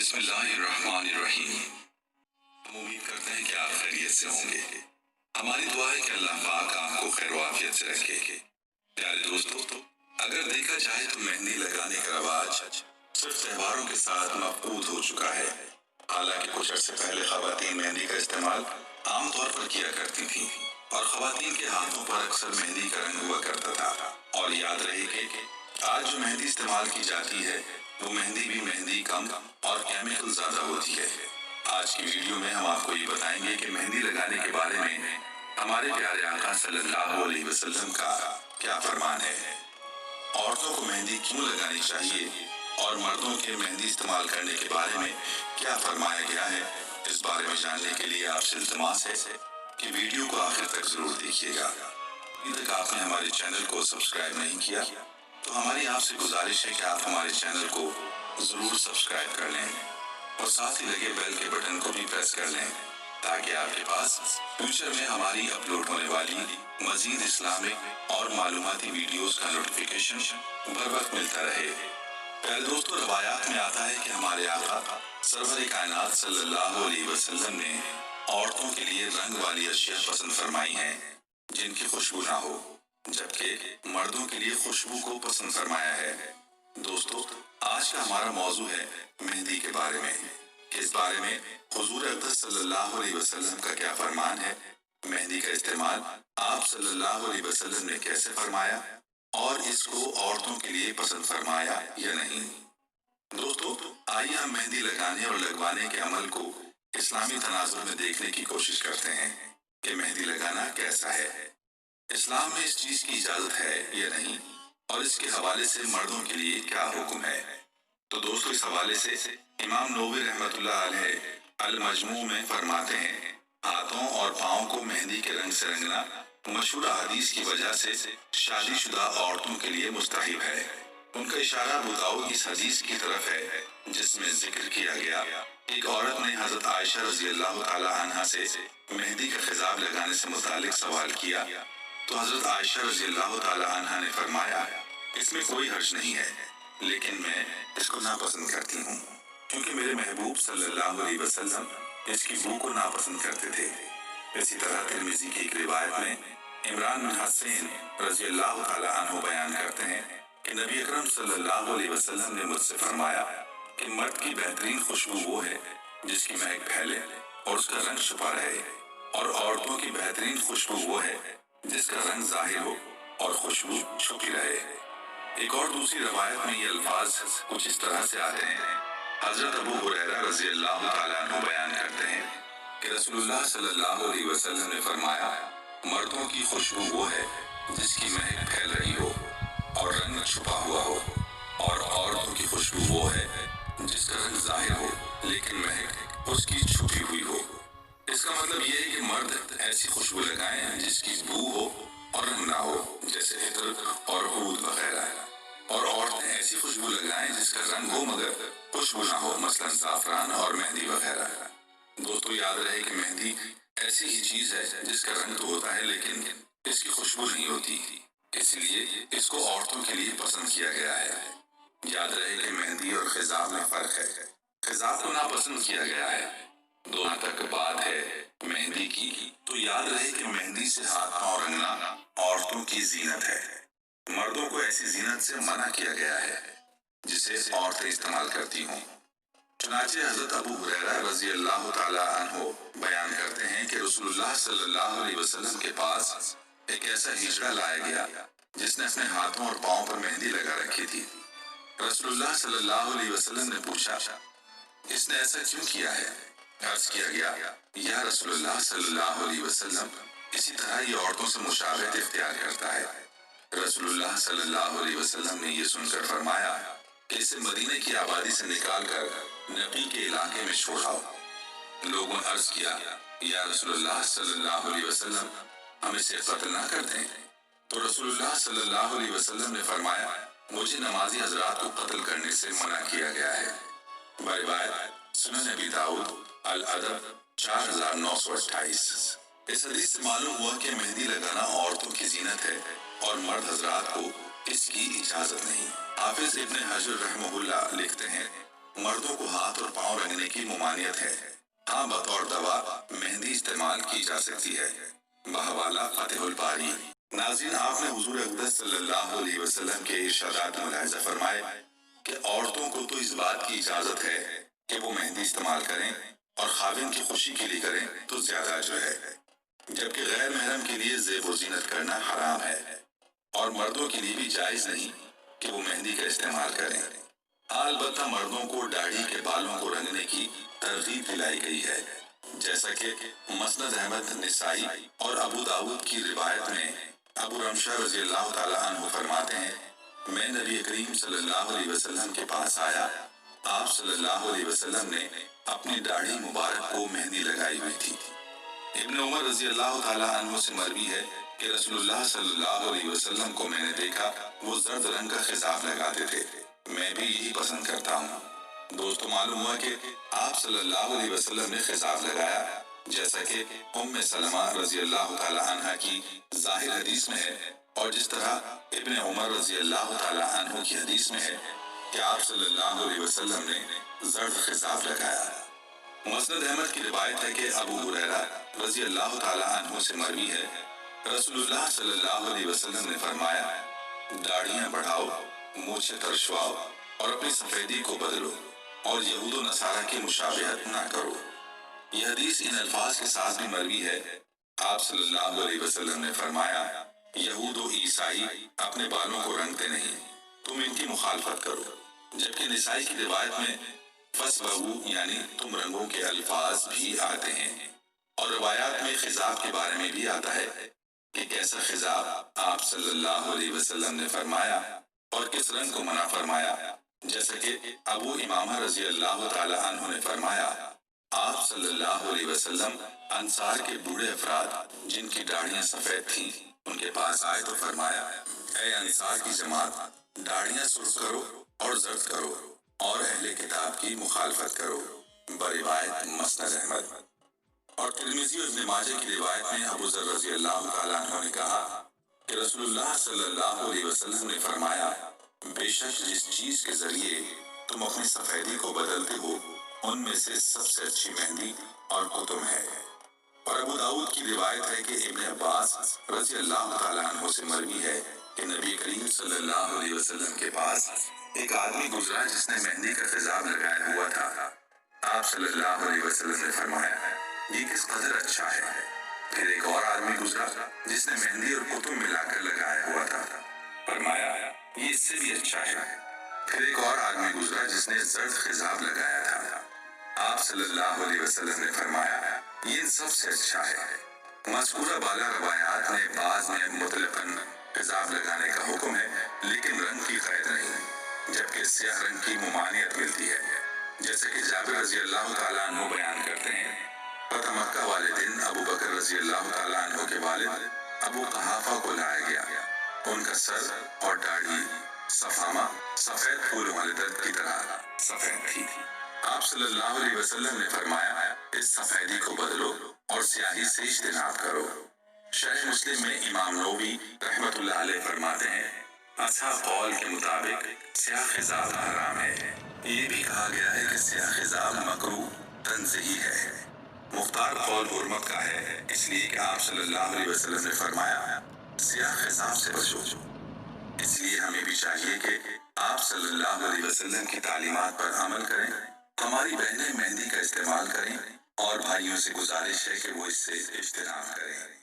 بسم اللہ الرحمن الرحیم۔ ہم امید کرتے ہیں کہ آپ خیریت سے ہوں گے۔ ہماری دعا ہے کہ اللہ پاک آپ کو خیر و عافیت سے رکھے۔ پیارے دوستو، اگر دیکھا جائے تو مہندی لگانے کا رواج صرف تہواروں کے ساتھ مفقود ہو چکا ہے۔ حالانکہ کچھ عرصے پہلے خواتین مہندی کا استعمال عام طور پر کیا کرتی تھیں اور خواتین کے ہاتھوں پر اکثر مہندی کا رنگ ہوا کرتا تھا۔ اور یاد رہے کہ آج جو مہندی استعمال کی جاتی ہے وہ مہندی بھی مہندی کم اور کیمیکل زیادہ ہوتی ہے۔ آج کی ویڈیو میں ہم آپ کو یہ بتائیں گے کہ مہندی لگانے کے بارے میں ہمارے پیارے آقا صلی اللہ علیہ وسلم کا کیا فرمان ہے، عورتوں کو مہندی کیوں لگانی چاہیے اور مردوں کے مہندی استعمال کرنے کے بارے میں کیا فرمایا گیا ہے۔ اس بارے میں جاننے کے لیے آپ سے التماس ہے کہ ویڈیو کو آخر تک ضرور دیکھیے گا۔ ابھی تک آپ نے ہمارے چینل کو سبسکرائب نہیں کیا تو ہماری آپ سے گزارش ہے کہ آپ ہمارے چینل کو ضرور سبسکرائب کر لیں اور ساتھ ہی لگے بیل کے بٹن کو بھی پریس کر لیں تاکہ آپ کے پاس فیوچر میں ہماری اپلوڈ ہونے والی مزید اسلامک اور معلوماتی ویڈیوز کا نوٹیفیکیشن بر وقت ملتا رہے۔ پیارے دوستو، روایات میں آتا ہے کہ ہمارے آقا سرور کائنات صلی اللہ علیہ وسلم نے عورتوں کے لیے رنگ والی اشیاء پسند فرمائی ہیں جن کی خوشبو نہ ہو، جبکہ مردوں کے لیے خوشبو کو پسند فرمایا ہے۔ دوستو، آج کا ہمارا موضوع ہے مہندی کے بارے میں کہ اس بارے میں حضور اقدس صلی اللہ علیہ وسلم کا کیا فرمان ہے، مہندی کا استعمال آپ صلی اللہ علیہ وسلم نے کیسے فرمایا اور اس کو عورتوں کے لیے پسند فرمایا یا نہیں۔ دوستو، آئیے ہم مہندی لگانے اور لگوانے کے عمل کو اسلامی تناظر میں دیکھنے کی کوشش کرتے ہیں کہ مہندی لگانا کیسا ہے، اسلام میں اس چیز کی اجازت ہے یا نہیں، اور اس کے حوالے سے مردوں کے لیے کیا حکم ہے۔ تو دوستو، اس حوالے سے امام نووی رحمۃ اللہ علیہ المجموع میں فرماتے ہیں، ہاتھوں اور پاؤں کو مہندی کے رنگ سے رنگنا مشہور حدیث کی وجہ سے شادی شدہ عورتوں کے لیے مستحب ہے۔ ان کا اشارہ ابو داؤد اس حدیث کی طرف ہے جس میں ذکر کیا گیا، ایک عورت نے حضرت عائشہ رضی اللہ تعالی عنہا سے مہندی کا خضاب لگانے سے متعلق سوال کیا تو حضرت عائشہ رضی اللہ تعالی عنہا نے فرمایا، اس میں کوئی حرج نہیں ہے، لیکن میں اس کو ناپسند کرتی ہوں کیونکہ میرے محبوب صلی اللہ علیہ وسلم اس کی بو کو ناپسند کرتے تھے۔ اسی طرح ترمذی کی ایک روایت میں عمران بن حسین رضی اللہ تعالی عنہ بیان کرتے ہیں کہ نبی اکرم صلی اللہ علیہ وسلم نے مجھ سے فرمایا کہ مرد کی بہترین خوشبو وہ ہے جس کی مہک پھیلے اور اس کا رنگ چھپا رہے، اور عورتوں کی بہترین خوشبو وہ ہے جس کا رنگ ظاہر ہو اور خوشبو چھپی رہے۔ ایک اور دوسری روایت میں یہ الفاظ کچھ اس طرح سے آتے ہیں، حضرت ابو ہریرہ رضی اللہ تعالیٰ عنہ بیان کرتے ہیں کہ رسول اللہ صلی اللہ علیہ وسلم نے فرمایا، مردوں کی خوشبو وہ ہے جس کی مہک پھیل رہی ہو اور رنگ چھپا ہوا ہو، اور عورتوں کی خوشبو وہ ہے جس کا رنگ ظاہر ہو لیکن مہک اس کی چھپی ہوئی ہو۔ اس کا مطلب یہ ہے کہ مرد ایسی خوشبو لگائیں جس کی بو ہو اور رنگ نہ ہو، جیسے عطر اور عود وغیرہ، اور عورتیں ایسی خوشبو لگائیں جس کا رنگ ہو مگر خوشبو نہ ہو، مثلا زعفران اور مہندی وغیرہ۔ دوستو، یاد رہے کہ مہندی ایسی ہی چیز ہے جس کا رنگ تو ہوتا ہے لیکن اس کی خوشبو نہیں ہوتی، اس لیے اس کو عورتوں کے لیے پسند کیا گیا ہے۔ یاد رہے کہ مہندی اور خضاب میں فرق ہے، خضاب کو ناپسند کیا گیا ہے۔ دونوں تک بات ہے مہندی کی، تو یاد رہے کہ مہندی سے ہاتھ پاؤں رنگنا عورتوں کی زینت ہے، مردوں کو ایسی زینت سے منع کیا گیا ہے جسے عورتیں استعمال کرتی ہوں۔ چنانچہ حضرت ابو ہریرہ رضی اللہ تعالی عنہ بیان کرتے ہیں کہ رسول اللہ صلی اللہ علیہ وسلم کے پاس ایک ایسا ہجڑا لایا گیا جس نے اپنے ہاتھوں اور پاؤں پر مہندی لگا رکھی تھی۔ رسول اللہ صلی اللہ علیہ وسلم نے پوچھا، اس نے ایسا کیوں کیا ہے؟ عرض کیا گیا، یا رسول اللہ صلی اللہ علیہ وسلم، اسی طرح یہ عورتوں سے مشابہت اختیار کرتا ہے۔ رسول اللہ صلی اللہ علیہ وسلم نے یہ سن کر فرمایا کہ اسے مدینے کی آبادی سے نکال کر نقی کے علاقے میں چھوڑاؤ۔ لوگوں نے عرض کیا، یا رسول اللہ صلی اللہ علیہ وسلم، ہم اسے قتل نہ کر دیں؟ تو رسول اللہ صلی اللہ علیہ وسلم نے فرمایا، مجھے نمازی حضرات کو قتل کرنے سے منع کیا گیا ہے۔ روایت سنن ابی داؤد الادب 4928۔ اس حدیث سے معلوم ہوا کہ مہندی لگانا عورتوں کی زینت ہے اور مرد حضرات کو اس کی اجازت نہیں۔ حافظ ابن حجر رحمہ اللہ لکھتے ہیں، مردوں کو ہاتھ اور پاؤں کی ممانعت ہے۔ ہاں بطور دوا مہندی استعمال کی جا سکتی ہے۔ بحوالہ فتح الباری۔ ناظرین، آپ نے حضور اقدس صلی اللہ علیہ وسلم کے ارشادات ملاحظہ فرمائے کہ عورتوں کو تو اس بات کی اجازت ہے کہ وہ مہندی استعمال کریں اور خاوند کی خوشی کے لیے کریں تو زیادہ اجر ہے، جبکہ غیر محرم کے لیے زیب و زینت کرنا حرام ہے اور مردوں کے لیے بھی جائز نہیں کہ وہ مہندی کا استعمال کریں۔ البتہ مردوں کو داڑھی کے بالوں کو رنگنے کی ترغیب دلائی گئی ہے، جیسا کہ مسند احمد، نسائی اور ابو داؤد کی روایت میں ابو رمشہ رضی اللہ تعالیٰ عنہ فرماتے ہیں، میں نبی کریم صلی اللہ علیہ وسلم کے پاس آیا، آپ صلی اللہ علیہ وسلم نے اپنی داڑھی مبارک کو مہندی لگائی ہوئی تھی۔ ابن عمر رضی اللہ تعالیٰ عنہ سے مروی ہے کہ رسول اللہ صلی اللہ علیہ وسلم کو میں نے دیکھا وہ زرد رنگ کا خضاب لگاتے تھے، میں بھی یہی پسند کرتا ہوں۔ دوستو، معلوم ہوا کہ آپ صلی اللہ علیہ وسلم نے خضاب لگایا، جیسا کہ ام سلمہ رضی اللہ تعالیٰ عنہ کی ظاہر حدیث میں ہے، اور جس طرح ابن عمر رضی اللہ تعالیٰ عنہ کی حدیث میں ہے کہ آپ صلی اللہ علیہ وسلم نے زرد خضاب لگایا۔ مسند احمد کی روایت ہے کہ ابو ہریرہ رضی اللہ تعالیٰ عنہ سے مروی ہے، رسول اللہ صلی اللہ علیہ وسلم نے فرمایا، داڑھیاں بڑھاؤ، مونچھیں ترشواؤ اور اپنی سفیدی کو بدلو اور یہود و نصارہ کی مشابہت نہ کرو۔ یہ حدیث ان الفاظ کے ساتھ بھی مروی ہے، آپ صلی اللہ علیہ وسلم نے فرمایا، یہود و عیسائی اپنے بالوں کو رنگتے نہیں، تم ان کی مخالفت کرو۔ جبکہ نسائی کی روایت میں فَاسْبَغُوا یعنی تم رنگوں کے الفاظ بھی آتے ہیں، اور روایات میں خضاب کے بارے میں بھی آتا ہے کہ کیسا خضاب آپ صلی اللہ علیہ وسلم نے فرمایا اور کس رنگ کو منع فرمایا، جیسا کہ ابو امامہ رضی اللہ تعالیٰ عنہ نے فرمایا، آپ صلی اللہ علیہ وسلم انصار کے بوڑھے افراد جن کی داڑھیاں سفید تھیں ان کے پاس آئے تو فرمایا، اے انصار کی جماعت، داڑھیاں سرخ کرو اور زرد کرو اور اہل کتاب کی مخالفت کرو۔ بروایت مسند احمد۔ اور ترمذی اور ابن ماجہ کی روایت میں ابو ذر رضی اللہ تعالیٰ عنہ نے کہا کہ رسول اللہ صلی اللہ علیہ وسلم نے فرمایا، بے شک جس چیز کے ذریعے تم اپنی سفیدی کو بدلتے ہو ان میں سے سب سے اچھی مہندی اور کتم ہے۔ اور ابو داؤد کی روایت ہے کہ ابن عباس رضی اللہ تعالیٰ عنہ سے مروی ہے کہ نبی کریم صلی اللہ علیہ وسلم کے پاس ایک آدمی گزرا جس نے مہندی کا خضاب لگایا ہوا تھا۔ آپ صلی اللہ علیہ وسلم نے فرمایا، یہ کس قدر اچھا ہے۔ پھر ایک اور آدمی گزرا جس نے مہندی اور کتم ملا کر لگایا ہوا تھا، فرمایا یہ اس سے بھی اچھا ہے۔ پھر ایک اور آدمی گزرا جس نے زرد خضاب لگایا تھا، آپ صلی اللہ علیہ وسلم نے فرمایا یہ ان سب سے اچھا ہے۔ مذکورہ بالا روایات میں بعض میں مطلقاً خضاب لگانے کا حکم ہے لیکن رنگ کی قید نہیں، جبکہ سیاہ رنگ کی ممانعت ملتی ہے، جیسے کہ جابر رضی اللہ تعالیٰ عنہ بیان کرتے ہیں، فتح مکہ والے دن ابو بکر رضی اللہ تعالیٰ عنہ کے والد ابو قحافہ کو لایا گیا، ان کا سر اور داڑھی صفامہ سفید پھول والے درخت کی طرح سفید تھی۔ آپ صلی اللہ علیہ وسلم نے فرمایا، اس سفیدی کو بدلو اور سیاہی سے اجتناب کرو۔ شرح مسلم میں امام نووی رحمۃ اللہ علیہ فرماتے ہیں، اصحاب قول کے مطابق سیاہ خضاب حرام ہے۔ یہ بھی کہا گیا ہے کہ سیاہ خضاب مکروہ تنزیہی ہے۔ مختار قول حرمت کا ہے، اس لیے کہ آپ صلی اللہ علیہ وسلم نے فرمایا، سیاہ خضاب سے بچو۔ اس لیے ہمیں بھی چاہیے کہ آپ صلی اللہ علیہ وسلم کی تعلیمات پر عمل کریں، ہماری بہنیں مہندی کا استعمال کریں اور بھائیوں سے گزارش ہے کہ وہ اس سے اجتناب کریں۔